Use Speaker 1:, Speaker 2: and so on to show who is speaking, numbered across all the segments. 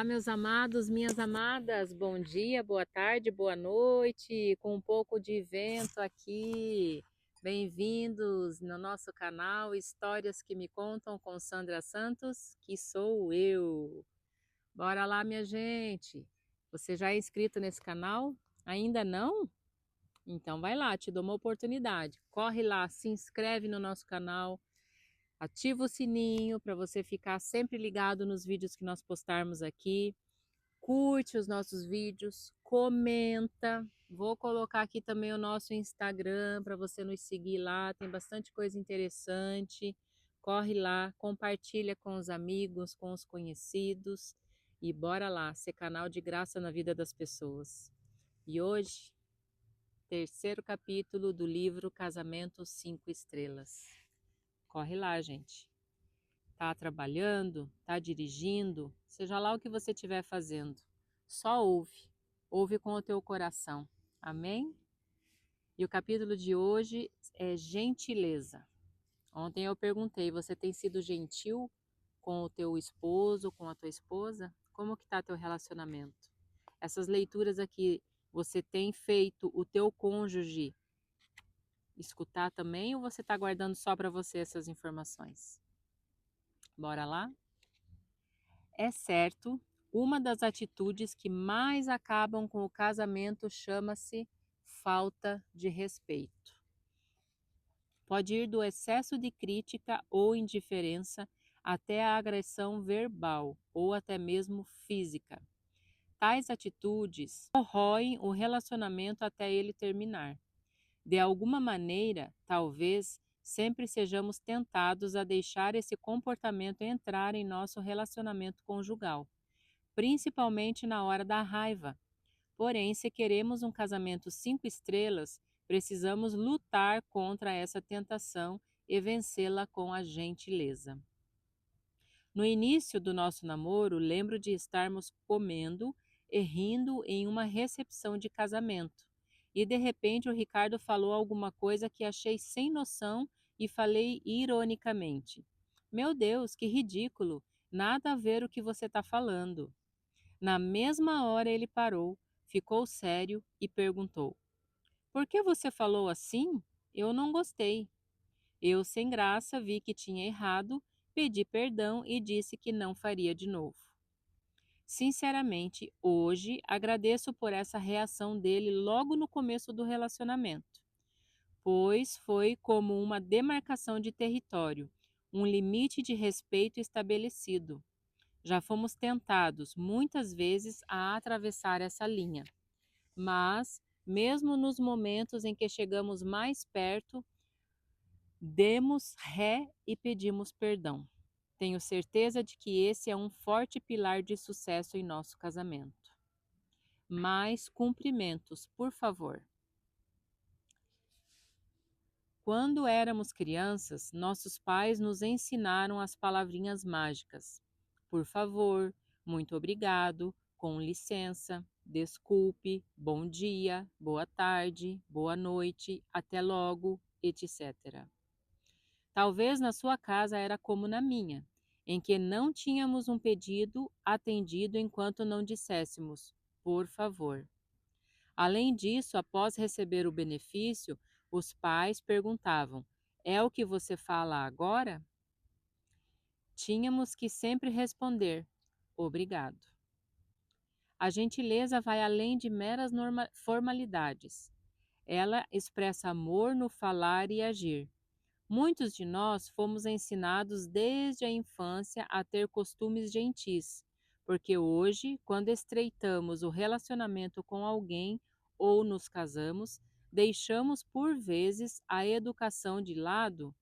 Speaker 1: Olá, meus amados, minhas amadas, bom dia, boa tarde, boa noite, com um pouco de vento aqui. Bem-vindos no nosso canal Histórias que me contam com Sandra Santos, que sou eu. Bora lá, minha gente. Você já é inscrito nesse canal? Ainda não? Então vai lá, te dou uma oportunidade. Corre lá, se inscreve no nosso canal. Ativa o sininho para você ficar sempre ligado nos vídeos que nós postarmos aqui. Curte os nossos vídeos, comenta. Vou colocar aqui também o nosso Instagram para você nos seguir lá. Tem bastante coisa interessante. Corre lá, compartilha com os amigos, com os conhecidos e bora lá ser canal de graça na vida das pessoas. E hoje, terceiro capítulo do livro Casamento 5 Estrelas. Corre lá, gente. Tá trabalhando, tá dirigindo, seja lá o que você estiver fazendo, só ouve com o teu coração, amém? E o capítulo de hoje é gentileza. Ontem eu perguntei, você tem sido gentil com o teu esposo, com a tua esposa? Como que tá teu relacionamento? Essas leituras aqui, você tem feito o teu cônjuge escutar também ou você tá guardando só para você essas informações? Bora lá? É certo, uma das atitudes que mais acabam com o casamento chama-se falta de respeito. Pode ir do excesso de crítica ou indiferença até a agressão verbal ou até mesmo física. Tais atitudes corroem o relacionamento até ele terminar. De alguma maneira, talvez, sempre sejamos tentados a deixar esse comportamento entrar em nosso relacionamento conjugal, principalmente na hora da raiva. Porém, se queremos um casamento 5 estrelas, precisamos lutar contra essa tentação e vencê-la com a gentileza. No início do nosso namoro, lembro de estarmos comendo e rindo em uma recepção de casamento. E de repente o Ricardo falou alguma coisa que achei sem noção e falei ironicamente: Meu Deus, que ridículo! Nada a ver o que você está falando. Na mesma hora ele parou, ficou sério e perguntou: Por que você falou assim? Eu não gostei. Eu, sem graça, vi que tinha errado, pedi perdão e disse que não faria de novo. Sinceramente, hoje agradeço por essa reação dele logo no começo do relacionamento, pois foi como uma demarcação de território, um limite de respeito estabelecido. Já fomos tentados muitas vezes a atravessar essa linha, mas, mesmo nos momentos em que chegamos mais perto, demos ré e pedimos perdão. Tenho certeza de que esse é um forte pilar de sucesso em nosso casamento. Mais cumprimentos, por favor. Quando éramos crianças, nossos pais nos ensinaram as palavrinhas mágicas. Por favor, muito obrigado, com licença, desculpe, bom dia, boa tarde, boa noite, até logo, etc. Talvez na sua casa era como na minha, em que não tínhamos um pedido atendido enquanto não disséssemos, por favor. Além disso, após receber o benefício, os pais perguntavam: É o que você fala agora? Tínhamos que sempre responder: Obrigado. A gentileza vai além de meras formalidades. Ela expressa amor no falar e agir. Muitos de nós fomos ensinados desde a infância a ter costumes gentis, porque hoje, quando estreitamos o relacionamento com alguém ou nos casamos, deixamos por vezes a educação de lado.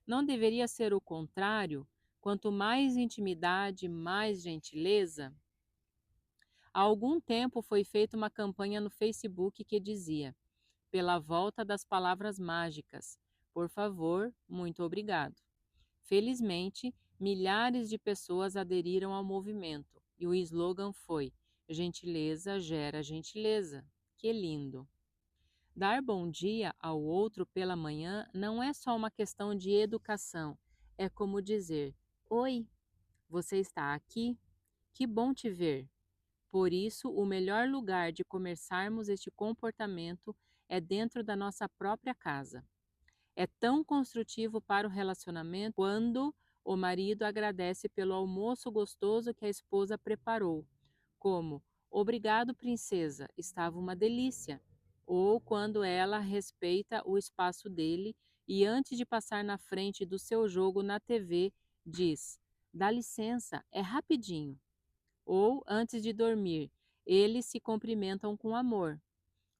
Speaker 1: Não deveria ser o contrário? Quanto mais intimidade, mais gentileza? Há algum tempo foi feita uma campanha no Facebook que dizia: Pela volta das palavras mágicas. Por favor, muito obrigado. Felizmente, milhares de pessoas aderiram ao movimento e o slogan foi: Gentileza gera gentileza. Que lindo! Dar bom dia ao outro pela manhã não é só uma questão de educação, é como dizer: Oi, você está aqui? que bom te ver. Por isso, o melhor lugar de começarmos este comportamento é dentro da nossa própria casa. É tão construtivo para o relacionamento quando o marido agradece pelo almoço gostoso que a esposa preparou, como "Obrigado, princesa, estava uma delícia", ou quando ela respeita o espaço dele e antes de passar na frente do seu jogo na TV, diz: "Dá licença, é rapidinho". Ou antes de dormir, eles se cumprimentam com amor.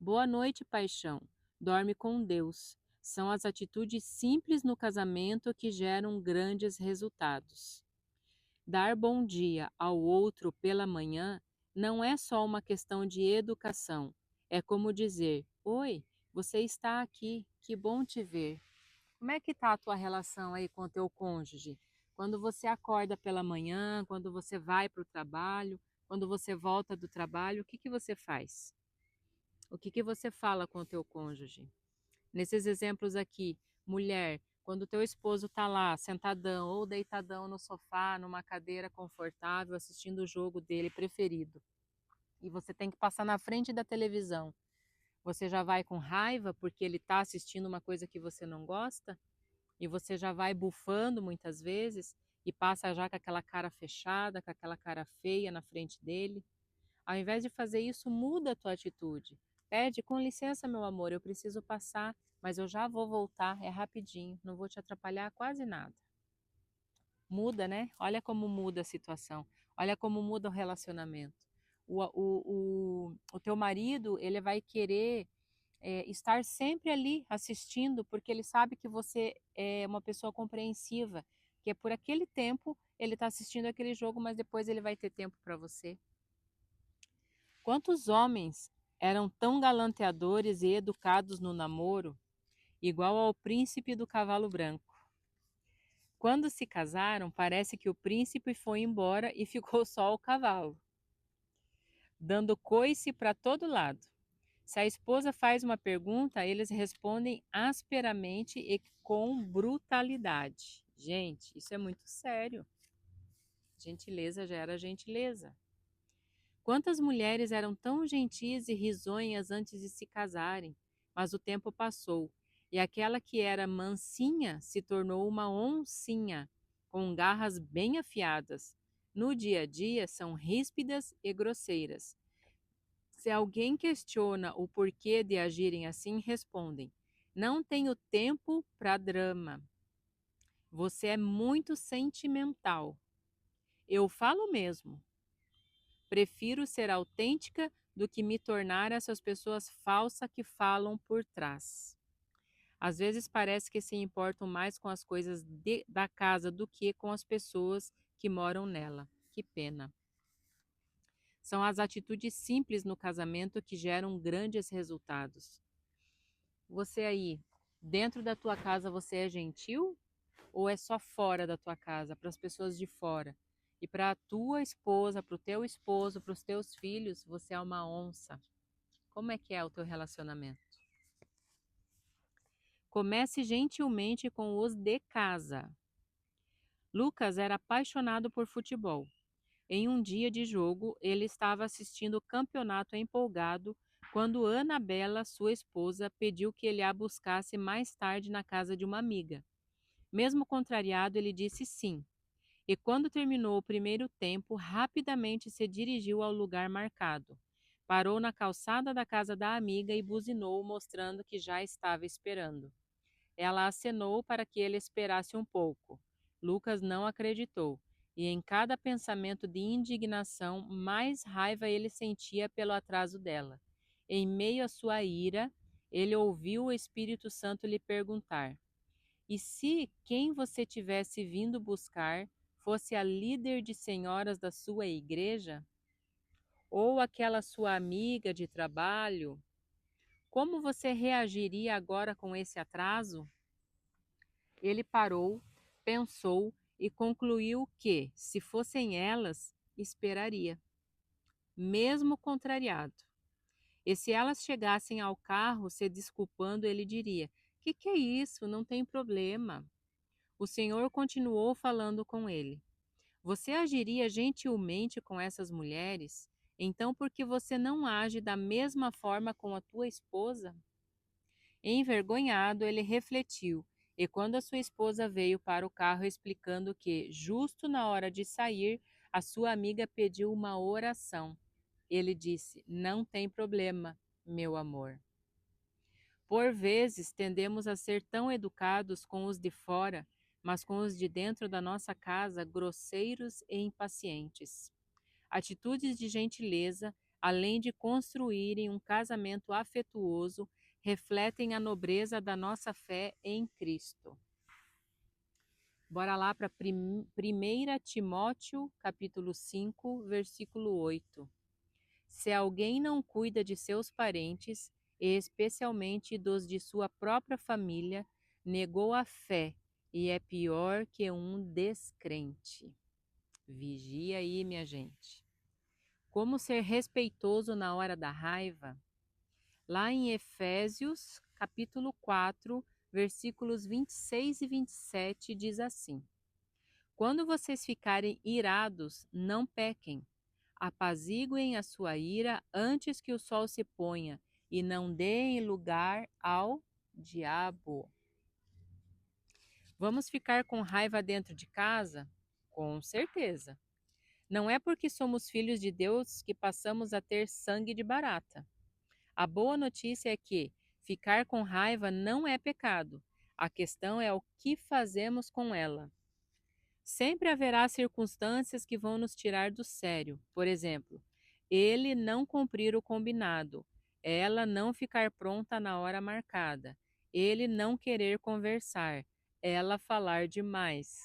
Speaker 1: Boa noite, paixão. Dorme com Deus. São as atitudes simples no casamento que geram grandes resultados. Dar bom dia ao outro pela manhã não é só uma questão de educação. É como dizer: Oi, você está aqui, que bom te ver. Como é que está a tua relação aí com o teu cônjuge? Quando você acorda pela manhã, quando você vai para o trabalho, quando você volta do trabalho, o que que você faz? O que que você fala com o teu cônjuge? Nesses exemplos aqui, mulher, quando o teu esposo está lá, sentadão ou deitadão no sofá, numa cadeira confortável, assistindo o jogo dele preferido, e você tem que passar na frente da televisão, você já vai com raiva porque ele está assistindo uma coisa que você não gosta? E você já vai bufando muitas vezes e passa já com aquela cara fechada, com aquela cara feia na frente dele? Ao invés de fazer isso, muda a tua atitude. Pede, com licença, meu amor, eu preciso passar, mas eu já vou voltar, é rapidinho, não vou te atrapalhar quase nada. Muda, né? Olha como muda a situação, olha como muda o relacionamento. O teu marido, ele vai querer estar sempre ali assistindo, porque ele sabe que você é uma pessoa compreensiva, que é por aquele tempo ele está assistindo aquele jogo, mas depois ele vai ter tempo para você. Quantos homens eram tão galanteadores e educados no namoro, igual ao príncipe do cavalo branco? Quando se casaram, parece que o príncipe foi embora e ficou só o cavalo, dando coice para todo lado. Se a esposa faz uma pergunta, eles respondem asperamente e com brutalidade. Gente, isso é muito sério. Gentileza gera gentileza. Quantas mulheres eram tão gentis e risonhas antes de se casarem, mas o tempo passou, e aquela que era mansinha se tornou uma oncinha, com garras bem afiadas. No dia a dia são ríspidas e grosseiras. Se alguém questiona o porquê de agirem assim, respondem: não tenho tempo para drama. Você é muito sentimental. Eu falo mesmo. Prefiro ser autêntica do que me tornar essas pessoas falsas que falam por trás. Às vezes parece que se importam mais com as coisas da casa do que com as pessoas que moram nela. Que pena. São as atitudes simples no casamento que geram grandes resultados. Você aí, dentro da tua casa, você é gentil? Ou é só fora da tua casa, para as pessoas de fora? E para a tua esposa, para o teu esposo, para os teus filhos, você é uma onça. Como é que é o teu relacionamento? Comece gentilmente com os de casa. Lucas era apaixonado por futebol. Em um dia de jogo, ele estava assistindo o campeonato empolgado quando Anabela, sua esposa, pediu que ele a buscasse mais tarde na casa de uma amiga. Mesmo contrariado, ele disse sim. E quando terminou o primeiro tempo, rapidamente se dirigiu ao lugar marcado. Parou na calçada da casa da amiga e buzinou, mostrando que já estava esperando. Ela acenou para que ele esperasse um pouco. Lucas não acreditou, e em cada pensamento de indignação, mais raiva ele sentia pelo atraso dela. Em meio à sua ira, ele ouviu o Espírito Santo lhe perguntar: e se quem você tivesse vindo buscar fosse a líder de senhoras da sua igreja? Ou aquela sua amiga de trabalho? Como você reagiria agora com esse atraso? Ele parou, pensou e concluiu que, se fossem elas, esperaria, mesmo contrariado. E se elas chegassem ao carro se desculpando, ele diria: que é isso? Não tem problema. O Senhor continuou falando com ele. Você agiria gentilmente com essas mulheres? Então, por que você não age da mesma forma com a tua esposa? Envergonhado, ele refletiu, e quando a sua esposa veio para o carro explicando que, justo na hora de sair, a sua amiga pediu uma oração. Ele disse: Não tem problema, meu amor. Por vezes tendemos a ser tão educados com os de fora, mas com os de dentro da nossa casa, grosseiros e impacientes. Atitudes de gentileza, além de construírem um casamento afetuoso, refletem a nobreza da nossa fé em Cristo. Bora lá para 1 Timóteo, capítulo 5, versículo 8. Se alguém não cuida de seus parentes, e especialmente dos de sua própria família, negou a fé e é pior que um descrente. Vigia aí, minha gente. Como ser respeitoso na hora da raiva? Lá em Efésios, capítulo 4, versículos 26 e 27, diz assim: Quando vocês ficarem irados, não pequem. Apaziguem a sua ira antes que o sol se ponha, e não deem lugar ao diabo. Vamos ficar com raiva dentro de casa? Com certeza. Não é porque somos filhos de Deus que passamos a ter sangue de barata. A boa notícia é que ficar com raiva não é pecado. A questão é o que fazemos com ela. Sempre haverá circunstâncias que vão nos tirar do sério. Por exemplo, ele não cumprir o combinado, ela não ficar pronta na hora marcada, ele não querer conversar, ela falar demais,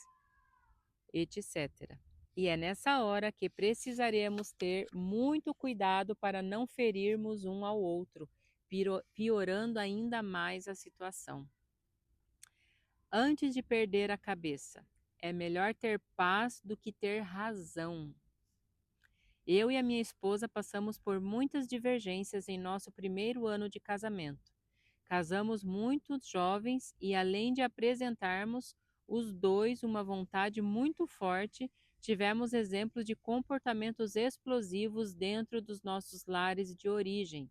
Speaker 1: etc. E é nessa hora que precisaremos ter muito cuidado para não ferirmos um ao outro, piorando ainda mais a situação. Antes de perder a cabeça, é melhor ter paz do que ter razão. Eu e a minha esposa passamos por muitas divergências em nosso primeiro ano de casamento. Casamos muito jovens e, além de apresentarmos os dois uma vontade muito forte, tivemos exemplos de comportamentos explosivos dentro dos nossos lares de origem.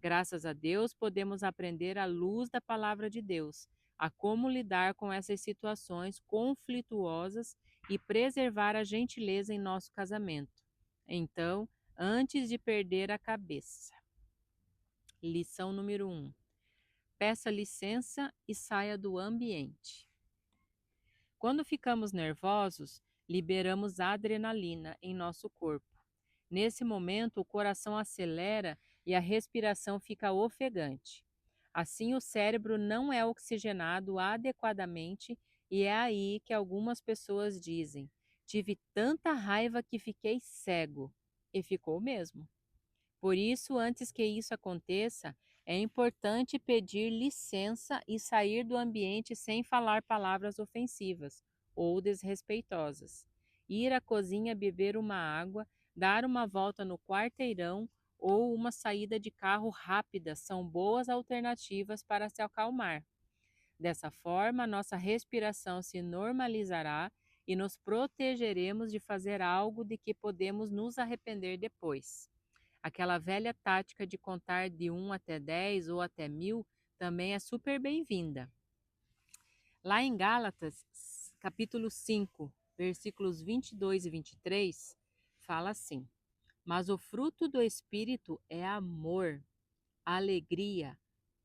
Speaker 1: Graças a Deus, podemos aprender à luz da palavra de Deus a como lidar com essas situações conflituosas e preservar a gentileza em nosso casamento. Então, antes de perder a cabeça. Lição número 1. Peça licença e saia do ambiente. Quando ficamos nervosos, liberamos adrenalina em nosso corpo. Nesse momento, o coração acelera e a respiração fica ofegante. Assim, o cérebro não é oxigenado adequadamente e é aí que algumas pessoas dizem: tive tanta raiva que fiquei cego. E ficou mesmo. Por isso, antes que isso aconteça, é importante pedir licença e sair do ambiente sem falar palavras ofensivas ou desrespeitosas. Ir à cozinha beber uma água, dar uma volta no quarteirão ou uma saída de carro rápida são boas alternativas para se acalmar. Dessa forma, nossa respiração se normalizará e nos protegeremos de fazer algo de que podemos nos arrepender depois. Aquela velha tática de contar de 1 até 10 ou até 1000 também é super bem-vinda. Lá em Gálatas, capítulo 5, versículos 22 e 23, fala assim: Mas o fruto do Espírito é amor, alegria,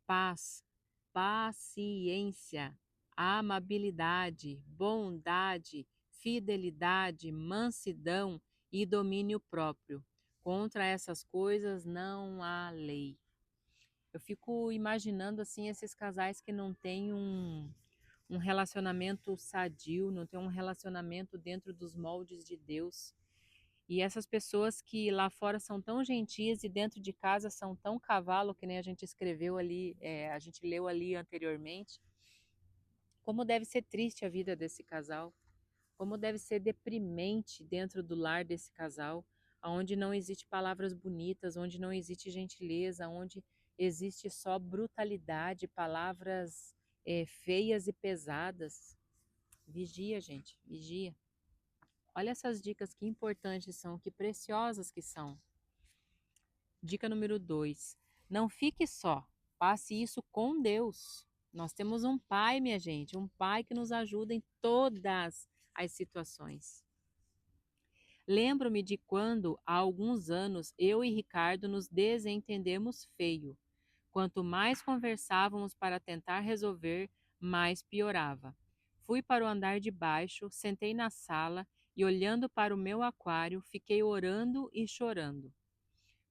Speaker 1: paz, paciência, amabilidade, bondade, fidelidade, mansidão e domínio próprio. Contra essas coisas não há lei. Eu fico imaginando assim esses casais que não têm um relacionamento sadio, não têm um relacionamento dentro dos moldes de Deus. E essas pessoas que lá fora são tão gentis e dentro de casa são tão cavalo, que nem a gente escreveu ali, a gente leu ali anteriormente. Como deve ser triste a vida desse casal. Como deve ser deprimente dentro do lar desse casal, onde não existe palavras bonitas, onde não existe gentileza, onde existe só brutalidade, palavras feias e pesadas. Vigia, gente, vigia. Olha essas dicas que importantes são, que preciosas que são. Dica número 2. Não fique só. Passe isso com Deus. Nós temos um pai, minha gente, um pai que nos ajuda em todas as situações. Lembro-me de quando, há alguns anos, eu e Ricardo nos desentendemos feio. Quanto mais conversávamos para tentar resolver, mais piorava. Fui para o andar de baixo, sentei na sala e, olhando para o meu aquário, fiquei orando e chorando.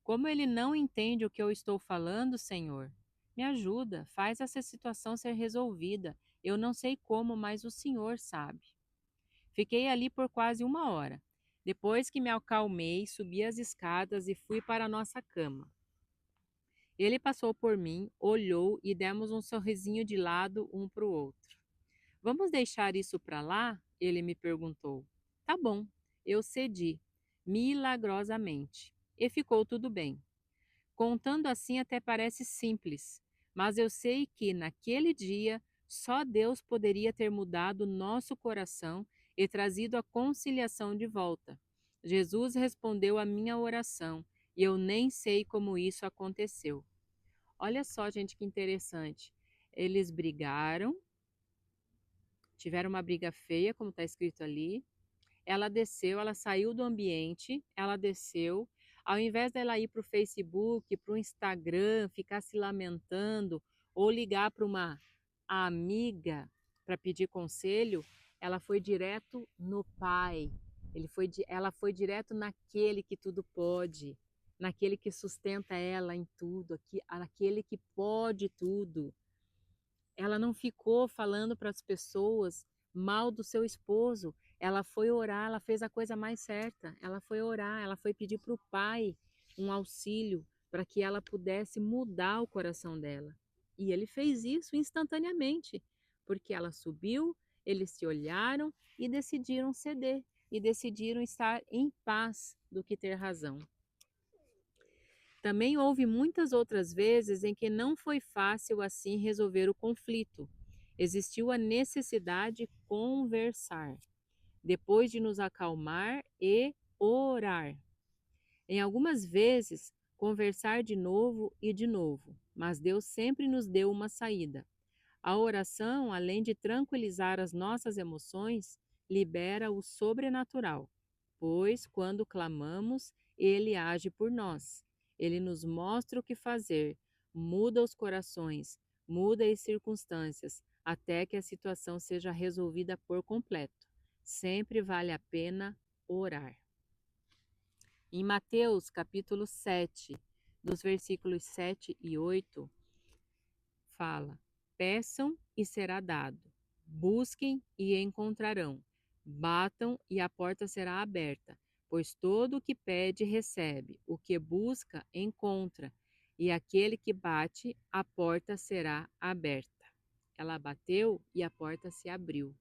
Speaker 1: Como ele não entende o que eu estou falando, Senhor? Me ajuda, faz essa situação ser resolvida. Eu não sei como, mas o Senhor sabe. Fiquei ali por quase 1 hora. Depois que me acalmei, subi as escadas e fui para a nossa cama. Ele passou por mim, olhou e demos um sorrisinho de lado um para o outro. Vamos deixar isso para lá? Ele me perguntou. Tá bom, eu cedi, milagrosamente, e ficou tudo bem. Contando assim até parece simples, mas eu sei que naquele dia só Deus poderia ter mudado nosso coração e trazido a conciliação de volta. Jesus respondeu à minha oração e eu nem sei como isso aconteceu. Olha só, gente, que interessante. Eles brigaram, tiveram uma briga feia, como está escrito ali. Ela desceu, ela saiu do ambiente, ela desceu. Ao invés dela ir para o Facebook, para o Instagram, ficar se lamentando, ou ligar para uma amiga para pedir conselho, ela foi direto no Pai. Ela foi direto naquele que tudo pode, naquele que sustenta ela em tudo, naquele que pode tudo. Ela não ficou falando para as pessoas mal do seu esposo. Ela foi orar, ela fez a coisa mais certa. Ela foi orar, ela foi pedir para o pai um auxílio para que ela pudesse mudar o coração dela. E ele fez isso instantaneamente, porque ela subiu, eles se olharam e decidiram ceder, e decidiram estar em paz do que ter razão. Também houve muitas outras vezes em que não foi fácil assim resolver o conflito. Existiu a necessidade de conversar, depois de nos acalmar e orar. Em algumas vezes, conversar de novo, mas Deus sempre nos deu uma saída. A oração, além de tranquilizar as nossas emoções, libera o sobrenatural, pois quando clamamos, Ele age por nós. Ele nos mostra o que fazer, muda os corações, muda as circunstâncias, até que a situação seja resolvida por completo. Sempre vale a pena orar. Em Mateus capítulo 7, dos versículos 7 e 8, fala: peçam e será dado, busquem e encontrarão, batam e a porta será aberta, pois todo o que pede recebe, o que busca encontra, e aquele que bate, a porta será aberta. Ela bateu e a porta se abriu.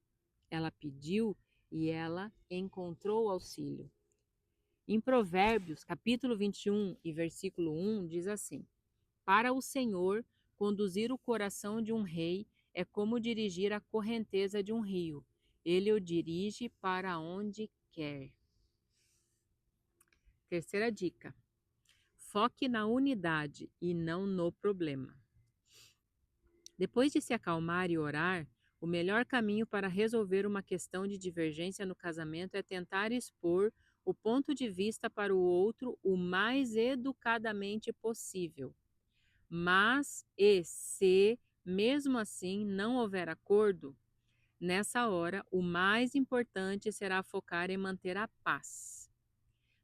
Speaker 1: Ela pediu e ela encontrou auxílio. Em Provérbios, capítulo 21 e versículo 1, diz assim: para o Senhor, conduzir o coração de um rei é como dirigir a correnteza de um rio. Ele o dirige para onde quer. Terceira dica: foque na unidade e não no problema. Depois de se acalmar e orar, o melhor caminho para resolver uma questão de divergência no casamento é tentar expor o ponto de vista para o outro o mais educadamente possível. Mas, e se, mesmo assim, não houver acordo, nessa hora, o mais importante será focar em manter a paz.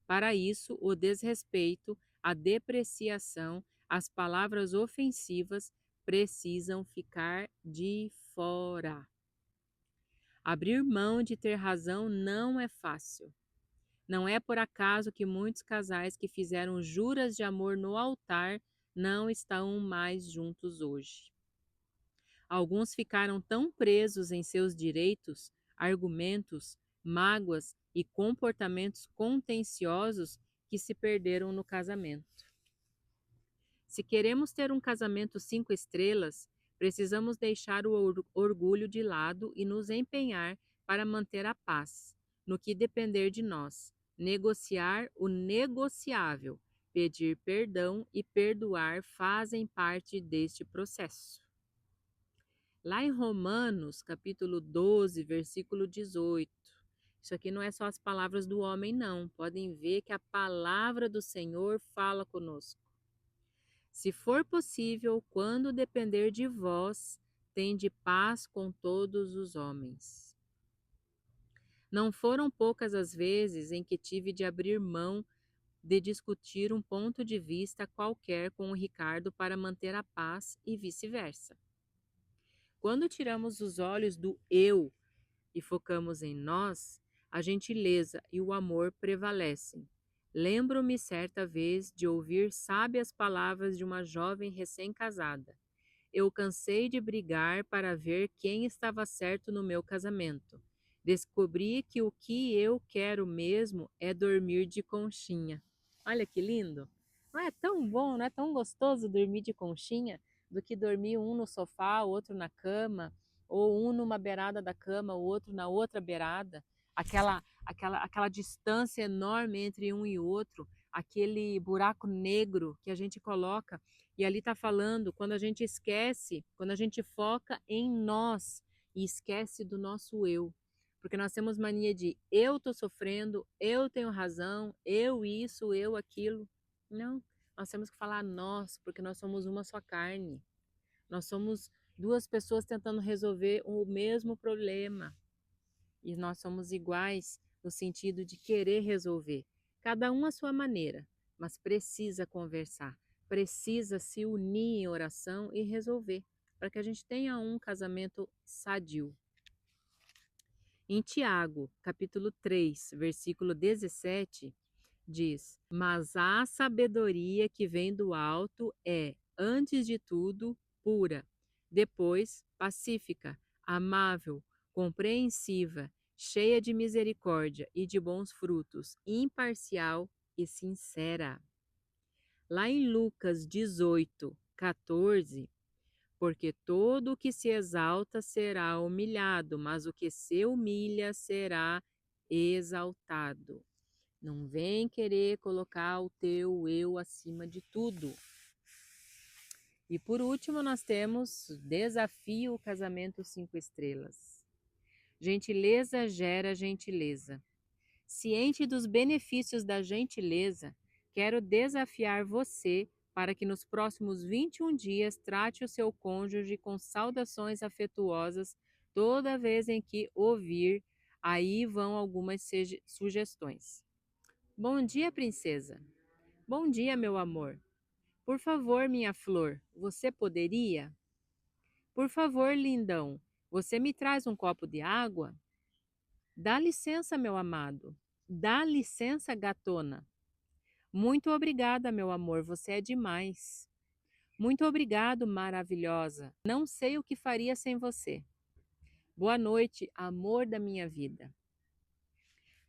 Speaker 1: Para isso, o desrespeito, a depreciação, as palavras ofensivas precisam ficar de fora. Abrir mão de ter razão não é fácil. Não é por acaso que muitos casais que fizeram juras de amor no altar não estão mais juntos hoje. Alguns ficaram tão presos em seus direitos, argumentos, mágoas e comportamentos contenciosos que se perderam no casamento. Se queremos ter um casamento 5 estrelas, precisamos deixar o orgulho de lado e nos empenhar para manter a paz, no que depender de nós, negociar o negociável, pedir perdão e perdoar fazem parte deste processo. Lá em Romanos, capítulo 12, versículo 18. Isso aqui não é só as palavras do homem, não. Podem ver que a palavra do Senhor fala conosco. Se for possível, quando depender de vós, tende paz com todos os homens. Não foram poucas as vezes em que tive de abrir mão de discutir um ponto de vista qualquer com o Ricardo para manter a paz e vice-versa. Quando tiramos os olhos do eu e focamos em nós, a gentileza e o amor prevalecem. Lembro-me certa vez de ouvir sábias palavras de uma jovem recém-casada. Eu cansei de brigar para ver quem estava certo no meu casamento. Descobri que o que eu quero mesmo é dormir de conchinha. Olha que lindo! Não é tão bom, não é tão gostoso dormir de conchinha do que dormir um no sofá, o outro na cama, ou um numa beirada da cama, o outro na outra beirada. Aquela distância enorme entre um e outro, aquele buraco negro que a gente coloca. E ali está falando, quando a gente esquece, quando a gente foca em nós e esquece do nosso eu. Porque nós temos mania de eu estou sofrendo, eu tenho razão, eu isso, eu aquilo. Não, nós temos que falar nós, porque nós somos uma só carne. Nós somos duas pessoas tentando resolver o mesmo problema. E nós somos iguais no sentido de querer resolver, cada um à sua maneira, mas precisa conversar, precisa se unir em oração e resolver, para que a gente tenha um casamento sadio. Em Tiago, capítulo 3, versículo 17, diz: Mas a sabedoria que vem do alto é, antes de tudo, pura, depois pacífica, amável, compreensiva, cheia de misericórdia e de bons frutos, imparcial e sincera. Lá em Lucas 18, 14, porque todo o que se exalta será humilhado, mas o que se humilha será exaltado. Não vem querer colocar o teu eu acima de tudo. E por último, nós temos desafio casamento 5 estrelas. Gentileza gera gentileza. Ciente dos benefícios da gentileza, quero desafiar você para que nos próximos 21 dias trate o seu cônjuge com saudações afetuosas toda vez em que ouvir. Aí vão algumas sugestões. Bom dia, princesa. Bom dia, meu amor. Por favor, minha flor, você poderia? Por favor, lindão, você me traz um copo de água? Dá licença, meu amado. Dá licença, gatona. Muito obrigada, meu amor, você é demais. Muito obrigado, maravilhosa. Não sei o que faria sem você. Boa noite, amor da minha vida.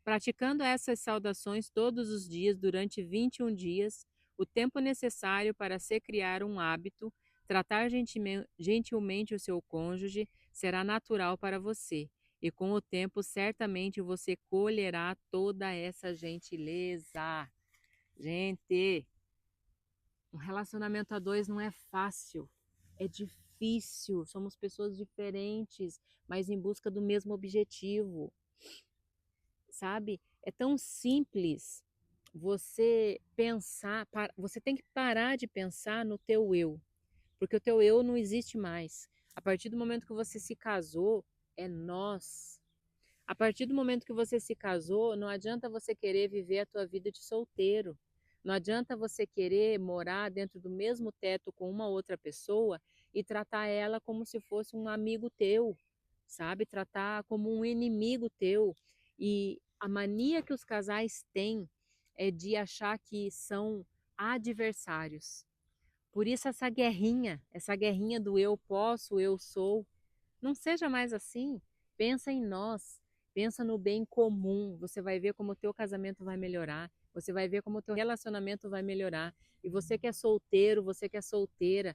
Speaker 1: Praticando essas saudações todos os dias durante 21 dias, o tempo necessário para se criar um hábito, tratar gentilmente o seu cônjuge será natural para você, e com o tempo certamente você colherá toda essa gentileza. Gente, um relacionamento a dois não é fácil, é difícil, somos pessoas diferentes, mas em busca do mesmo objetivo. Sabe? É tão simples você pensar, você tem que parar de pensar no teu eu, porque o teu eu não existe mais. A partir do momento que você se casou, é nós. A partir do momento que você se casou, não adianta você querer viver a tua vida de solteiro. Não adianta você querer morar dentro do mesmo teto com uma outra pessoa e tratar ela como se fosse um amigo teu, sabe? Tratar como um inimigo teu. E a mania que os casais têm é de achar que são adversários. Por isso essa guerrinha do eu posso, eu sou. Não seja mais assim. Pensa em nós, pensa no bem comum. Você vai ver como o teu casamento vai melhorar. Você vai ver como o teu relacionamento vai melhorar. E você que é solteiro, você que é solteira,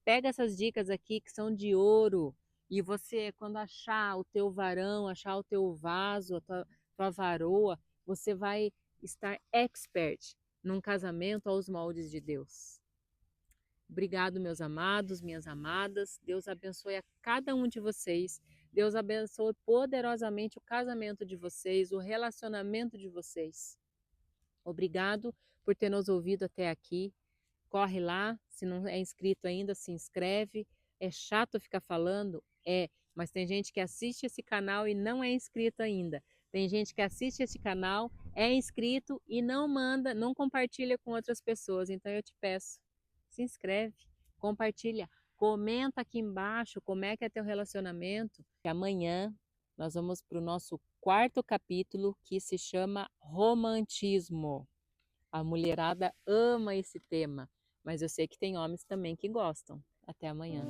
Speaker 1: pega essas dicas aqui que são de ouro. E você, quando achar o teu varão, achar o teu vaso, a tua tua varoa, você vai estar expert num casamento aos moldes de Deus. Obrigado, meus amados, minhas amadas. Deus abençoe a cada um de vocês. Deus abençoe poderosamente o casamento de vocês, o relacionamento de vocês. Obrigado por ter nos ouvido até aqui. Corre lá, se não é inscrito ainda, se inscreve. É chato ficar falando? É, mas tem gente que assiste esse canal e não é inscrito ainda. Tem gente que assiste esse canal, é inscrito e não manda, não compartilha com outras pessoas. Então eu te peço, se inscreve, compartilha, comenta aqui embaixo como é que é teu relacionamento. E amanhã nós vamos para o nosso quarto capítulo, que se chama Romantismo. A mulherada ama esse tema, mas eu sei que tem homens também que gostam. Até amanhã.